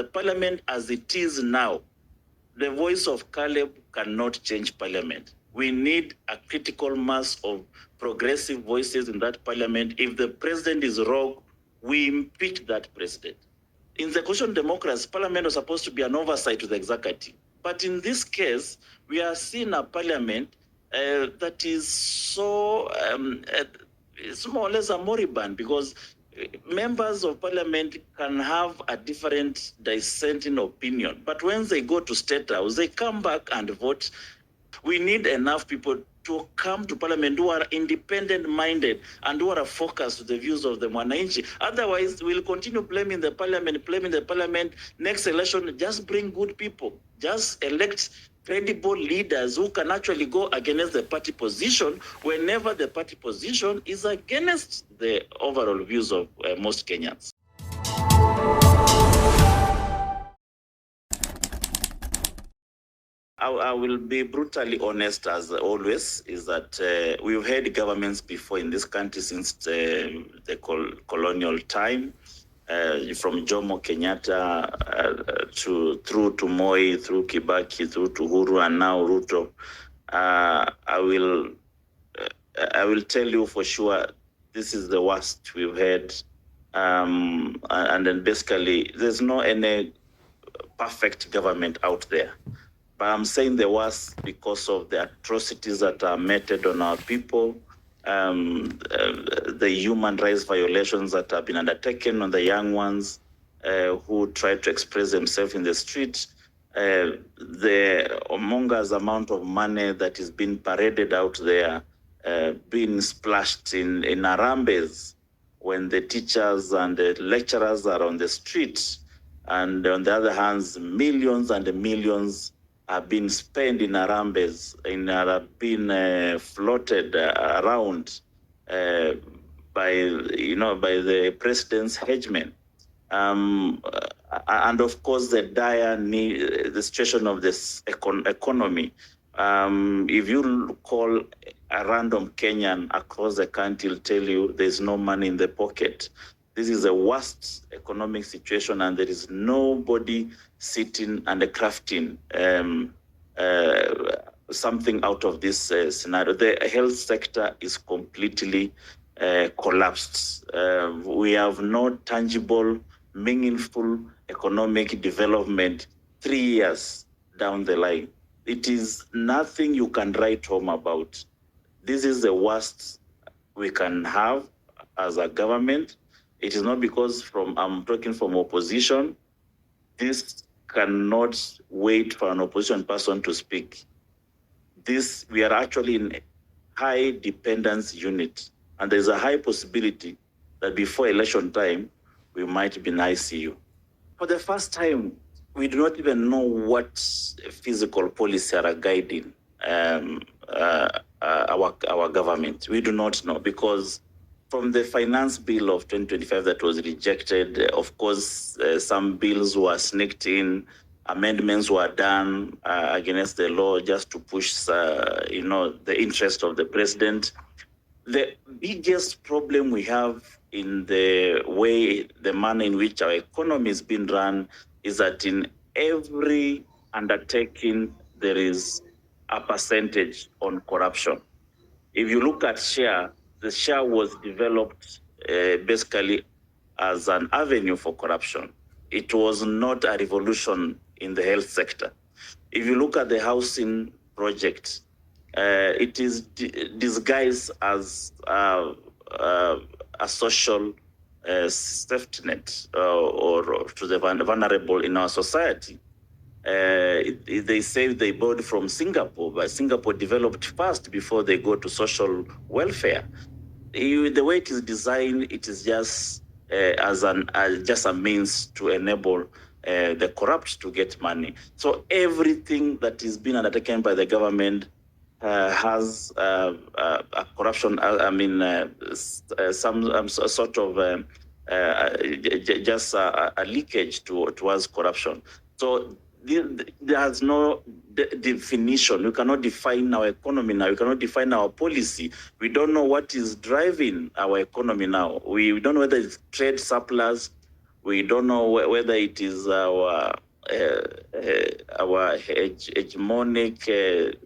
The Parliament as it is now, the voice of Caleb cannot change Parliament. We need a critical mass of progressive voices in that Parliament. If the president is wrong, we impeach that president. In the constitutional democracy, Parliament was supposed to be an oversight to the executive. But in this case, we are seeing a Parliament that is so, it's more or less a moribund, because members of Parliament can have a different dissenting opinion. But when they go to State House, they come back and vote. We need enough people to come to Parliament who are independent-minded and who are focused to the views of the Mwananchi. Otherwise, we'll continue blaming the Parliament. Next election, just bring good people. Just elect credible leaders who can actually go against the party position whenever the party position is against the overall views of most Kenyans. I will be brutally honest, as always, is that we've had governments before in this country since the colonial time, from Jomo Kenyatta through to Moi, through Kibaki, through to Uhuru, and now Ruto. I will tell you for sure, this is the worst we've had, and then basically there's no any perfect government out there. But I'm saying the worst because of the atrocities that are meted on our people, the human rights violations that have been undertaken on the young ones who try to express themselves in the street, the humongous amount of money that is being paraded out there, being splashed in Harambes when the teachers and the lecturers are on the streets. And on the other hand, millions and millions have been spent in Harambes, been floated around by the president's henchmen. And of course, the dire need, the situation of this economy. If you call a random Kenyan across the country, will tell you there's no money in the pocket. This is the worst economic situation, and there is nobody sitting and crafting something out of this scenario. The health sector is completely collapsed. We have no tangible, meaningful economic development 3 years down the line. It is nothing you can write home about. This is the worst we can have as a government. It is not because I'm talking from opposition. This cannot wait for an opposition person to speak. We are actually in high dependence unit, and there's a high possibility that before election time, we might be in ICU. For the first time, we do not even know what physical policy are guiding our government. We do not know, because from the finance bill of 2025 that was rejected, of course, some bills were sneaked in, amendments were done against the law just to push, the interest of the president. The biggest problem we have in the manner in which our economy is being run is that in every undertaking, there is a percentage on corruption. If you look at share, the share was developed basically as an avenue for corruption. It was not a revolution in the health sector. If you look at the housing project, it is disguised as a social safety net or to the vulnerable in our society. They say they borrowed from Singapore, but Singapore developed first before they go to social welfare. The way it is designed, it is just just a means to enable the corrupt to get money. So everything that is being undertaken by the government has a corruption. Some sort of just a leakage towards corruption. So there's no definition. We cannot define our economy now. We cannot define our policy. We don't know what is driving our economy now. We don't know whether it's trade surplus, We don't know whether it is our hegemonic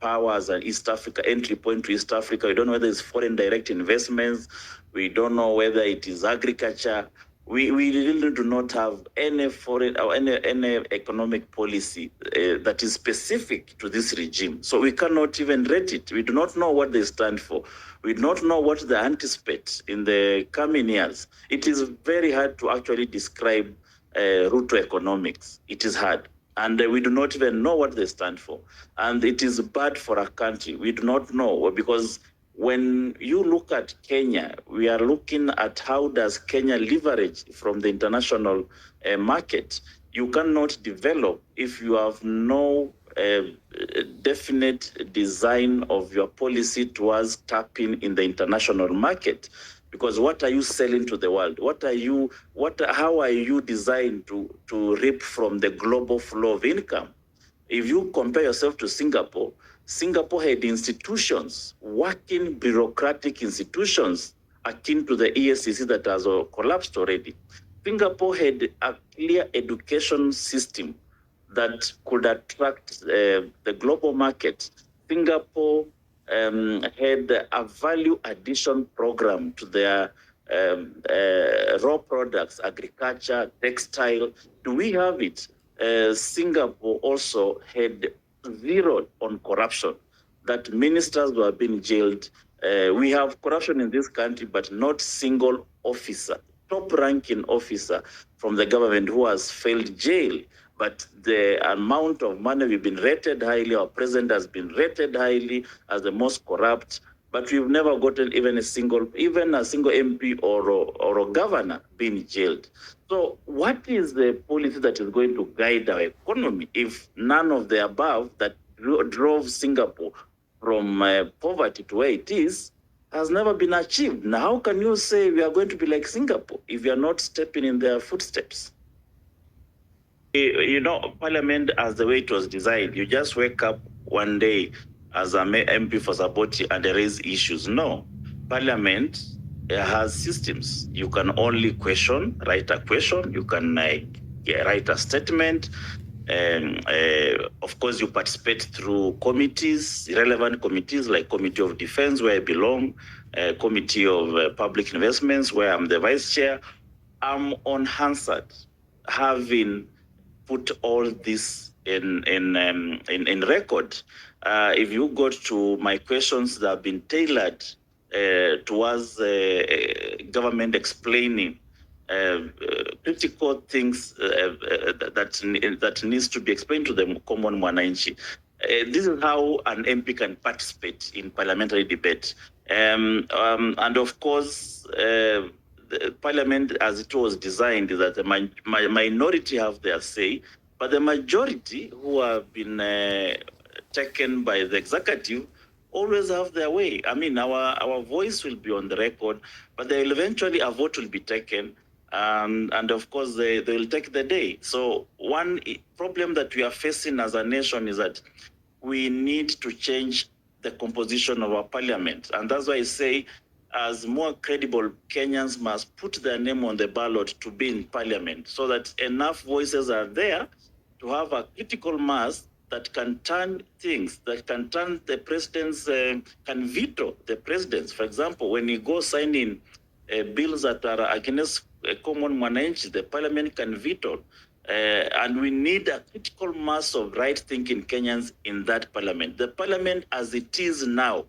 powers and East Africa, entry point to East Africa. We don't know whether it's foreign direct investments. We don't know whether it is agriculture. We really do not have any foreign or any economic policy that is specific to this regime. So we cannot even rate it. We do not know what they stand for. We do not know what they anticipate in the coming years. It is very hard to actually describe Ruto economics. It is hard. And we do not even know what they stand for. And it is bad for our country. We do not know, because when you look at Kenya, we are looking at how does Kenya leverage from the international market. You cannot develop if you have no definite design of your policy towards tapping in the international market. Because what are you selling to the world? How are you designed to reap from the global flow of income? If you compare yourself to Singapore, Singapore had institutions, working bureaucratic institutions akin to the ESCC that has collapsed already. Singapore had a clear education system that could attract the global market. Singapore had a value addition program to their raw products, agriculture, textile. Do we have it? Singapore also had zero on corruption, that ministers were being jailed. We have corruption in this country, but not single officer, top-ranking officer from the government who has failed jail. But the amount of money, we've been rated highly, our president has been rated highly as the most corrupt, but we've never gotten even a single MP or a governor being jailed. So what is the policy that is going to guide our economy if none of the above that drove Singapore from poverty to where it is has never been achieved? Now, how can you say we are going to be like Singapore if we are not stepping in their footsteps? Parliament, as the way it was designed, you just wake up one day as an MP for Saboti and raise issues. No. Parliament has systems. You can only write a question, you can write a statement. Of course, you participate through committees, relevant committees like Committee of Defense, where I belong, Committee of Public Investments, where I'm the vice chair. I'm on Hansard, having put all this in record. If you go to my questions that have been tailored towards government explaining critical things that needs to be explained to the common mwananchi. This is how an MP can participate in parliamentary debate. And of course, the Parliament, as it was designed, is that the minority have their say, but the majority, who have been taken by the executive, always have their way. I mean, our voice will be on the record, but eventually a vote will be taken, and of course they will take the day. So one problem that we are facing as a nation is that we need to change the composition of our parliament, and that's why I say, as more credible Kenyans must put their name on the ballot to be in parliament, so that enough voices are there to have a critical mass that can turn things, that can turn the president's, can veto the president's. For example, when you go sign in bills that are against a common mwananchi, the parliament can veto. And we need a critical mass of right-thinking Kenyans in that parliament. The parliament as it is now,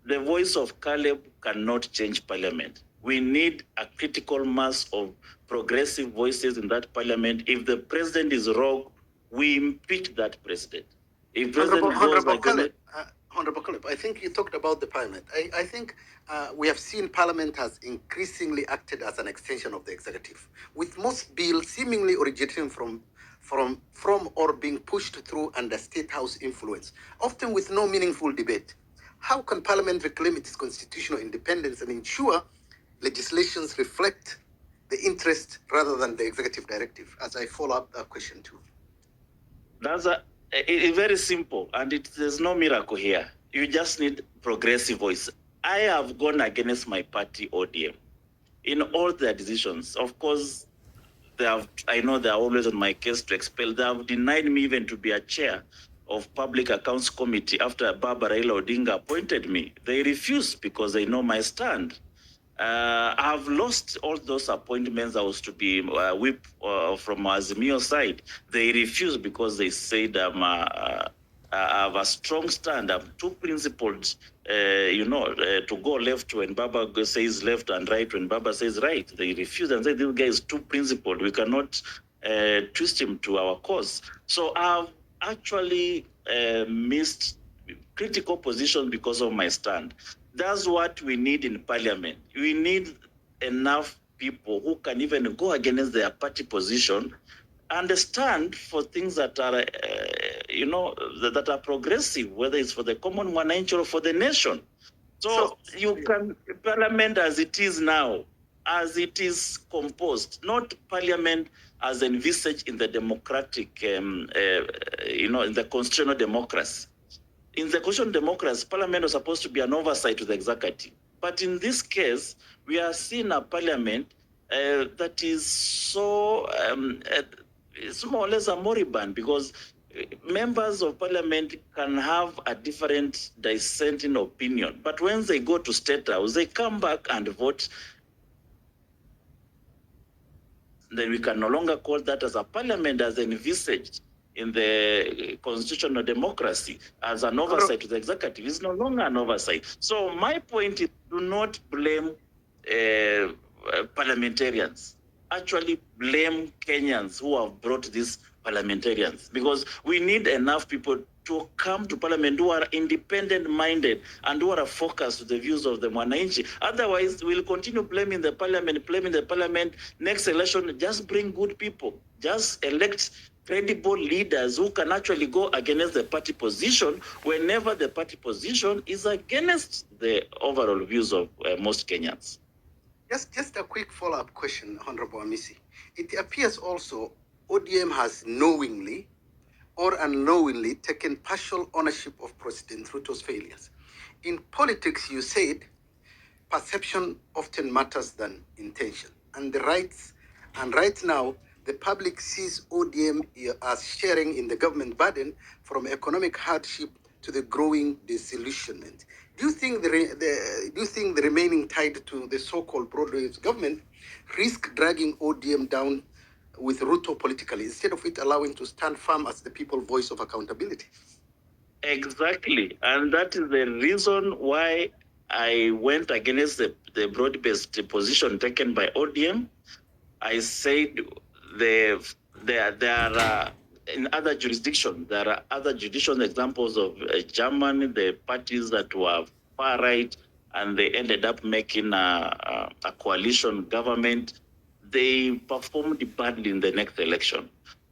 the voice of Caleb cannot change parliament. We need a critical mass of progressive voices in that parliament. If the president is wrong, we impeach that president. If President Honorable Caleb, I think you talked about the parliament. I think we have seen parliament has increasingly acted as an extension of the executive, with most bills seemingly originating from or being pushed through under state house influence, often with no meaningful debate. How can Parliament reclaim its constitutional independence and ensure legislations reflect the interest rather than the executive directive? As I follow up that question too. That's it's very simple, and there's no miracle here. You just need progressive voice. I have gone against my party, ODM, in all their decisions. Of course, I know they're always on my case to expel. They have denied me even to be a chair of Public Accounts Committee after Baba Raila Odinga appointed me. They refused because they know my stand. I've lost all those appointments. I was to be whip from Azimio side. They refused because they said I have a strong stand. I'm too principled, to go left when Baba says left and right when Baba says right. They refuse and say this guy is too principled. We cannot twist him to our cause. So I've actually missed critical position because of my stand. That's what we need in Parliament. We need enough people who can even go against their party position and stand for things that are, that are progressive, whether it's for the common mwananchi or for the nation. So you can, Parliament as it is now, as it is composed, not Parliament as envisaged in the democratic, in the constitutional democracy. In the constitutional democracy, Parliament was supposed to be an oversight to the executive. But in this case, we are seeing a Parliament that is so, it's more or less a moribund, because members of Parliament can have a different dissenting opinion. But when they go to State House, they come back and vote. Then we can no longer call that as a Parliament as envisaged in the constitutional democracy as an oversight to the executive. It's no longer an oversight. So my point is, do not blame parliamentarians. Actually blame Kenyans who have brought these parliamentarians, because we need enough people to come to Parliament who are independent-minded and who are focused to the views of the mwananchi. Otherwise, we'll continue blaming the Parliament. Next election, just bring good people. Just elect credible leaders who can actually go against the party position whenever the party position is against the overall views of most Kenyans. Just a quick follow-up question, Honorable Amisi. It appears also ODM has knowingly or unknowingly taken partial ownership of President Ruto's failures. In politics, you said perception often matters than intention. And right now, the public sees ODM as sharing in the government burden from economic hardship to the growing disillusionment. Do you think the remaining tied to the so-called broad-based government risk dragging ODM down with Ruto politically, instead of it allowing to stand firm as the people's voice of accountability? Exactly. And that is the reason why I went against the broad-based position taken by ODM. I said there are in other jurisdictions, there are other judicial examples of Germany, the parties that were far right, and they ended up making a coalition government. They performed badly in the next election.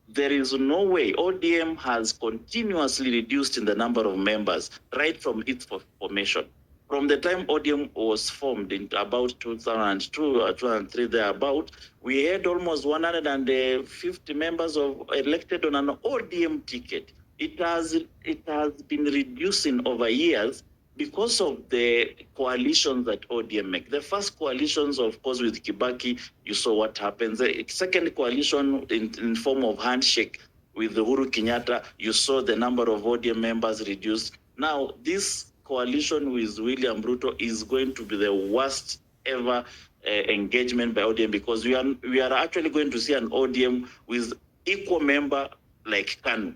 There is no way. ODM has continuously reduced in the number of members right from its formation. From the time ODM was formed in about 2002 or 2003, thereabout, we had almost 150 members elected on an ODM ticket. It has been reducing over years because of the coalitions that ODM make. The first coalitions, of course, with Kibaki, you saw what happens. The second coalition in form of handshake with Uhuru Kenyatta, you saw the number of ODM members reduced. Now, this coalition with William Ruto is going to be the worst ever engagement by ODM, because we are actually going to see an ODM with equal member like KANU.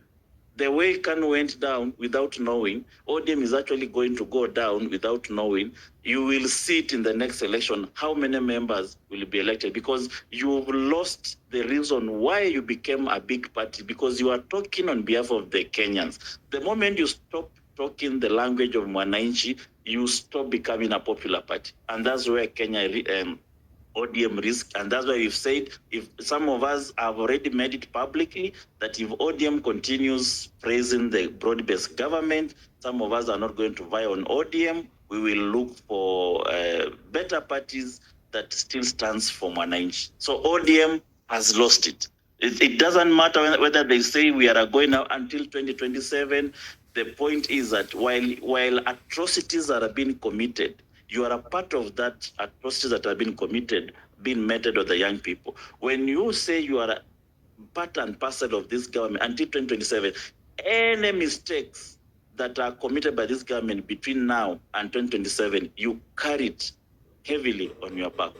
The way KANU went down without knowing, ODM is actually going to go down without knowing. You will see it in the next election, how many members will be elected, because you've lost the reason why you became a big party, because you are talking on behalf of the Kenyans. The moment you stop talking the language of mwananchi, you stop becoming a popular party. And that's where Kenya ODM risk. And that's why we've said, if some of us have already made it publicly, that if ODM continues praising the broad-based government, some of us are not going to vie on ODM. We will look for better parties that still stands for mwananchi. So ODM has lost it. It doesn't matter whether they say we are going out until 2027. The point is that while atrocities are being committed, you are a part of that atrocities that have been committed being meted of the young people. When you say you are part and parcel of this government until 2027, any mistakes that are committed by this government between now and 2027, you carry it heavily on your back.